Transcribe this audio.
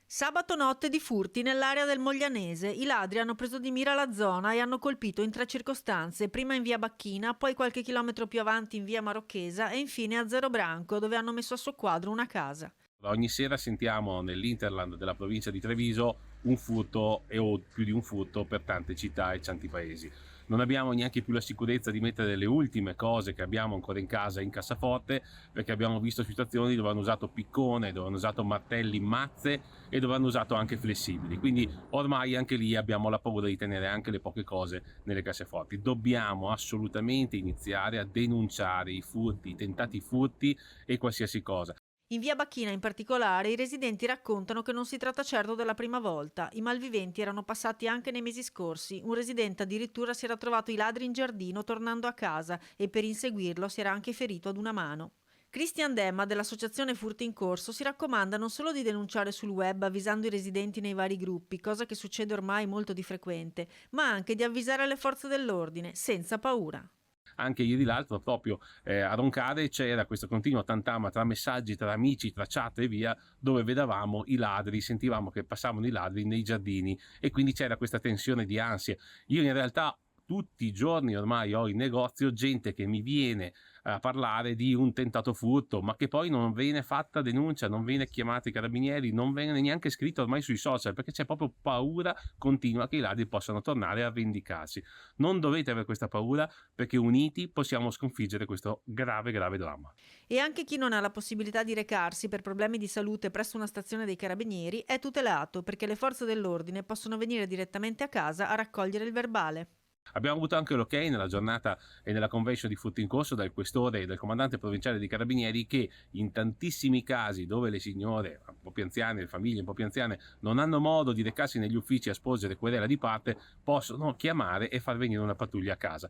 Sabato notte di furti nell'area del Moglianese. I ladri hanno preso di mira la zona e hanno colpito in 3 circostanze, prima in via Bacchina, poi qualche chilometro più avanti in via Marocchesa e infine a Zero Branco, dove hanno messo a soqquadro una casa. Ogni sera sentiamo nell'Interland della provincia di Treviso un furto o più di un furto per tante città e tanti paesi. Non abbiamo neanche più la sicurezza di mettere le ultime cose che abbiamo ancora in casa in cassaforte, perché abbiamo visto situazioni dove hanno usato piccone, dove hanno usato martelli, mazze e dove hanno usato anche flessibili. Quindi ormai anche lì abbiamo la paura di tenere anche le poche cose nelle casseforti. Dobbiamo assolutamente iniziare a denunciare i furti, i tentati furti e qualsiasi cosa. In via Bacchina in particolare i residenti raccontano che non si tratta certo della prima volta. I malviventi erano passati anche nei mesi scorsi. Un residente addirittura si era trovato i ladri in giardino tornando a casa e per inseguirlo si era anche ferito ad una mano. Christian Demma dell'associazione Furti in Corso si raccomanda non solo di denunciare sul web avvisando i residenti nei vari gruppi, cosa che succede ormai molto di frequente, ma anche di avvisare le forze dell'ordine, senza paura. Anche ieri l'altro proprio a Roncare c'era questo continuo tantama tra messaggi, tra amici, tra chat e via, dove vedevamo i ladri, sentivamo che passavano i ladri nei giardini e quindi c'era questa tensione di ansia. Io in realtà tutti i giorni ormai ho in negozio gente che mi viene a parlare di un tentato furto, ma che poi non viene fatta denuncia, non viene chiamati i carabinieri, non viene neanche scritto ormai sui social, perché c'è proprio paura continua che i ladri possano tornare a vendicarsi. Non dovete avere questa paura, perché uniti possiamo sconfiggere questo grave, grave dramma. E anche chi non ha la possibilità di recarsi per problemi di salute presso una stazione dei carabinieri è tutelato perché le forze dell'ordine possono venire direttamente a casa a raccogliere il verbale. Abbiamo avuto anche l'ok nella giornata e nella convention di Furti in Corso dal questore e dal comandante provinciale dei carabinieri che in tantissimi casi dove le signore un po' più anziane, le famiglie un po' più anziane non hanno modo di recarsi negli uffici a sporgere querela di parte, possono chiamare e far venire una pattuglia a casa.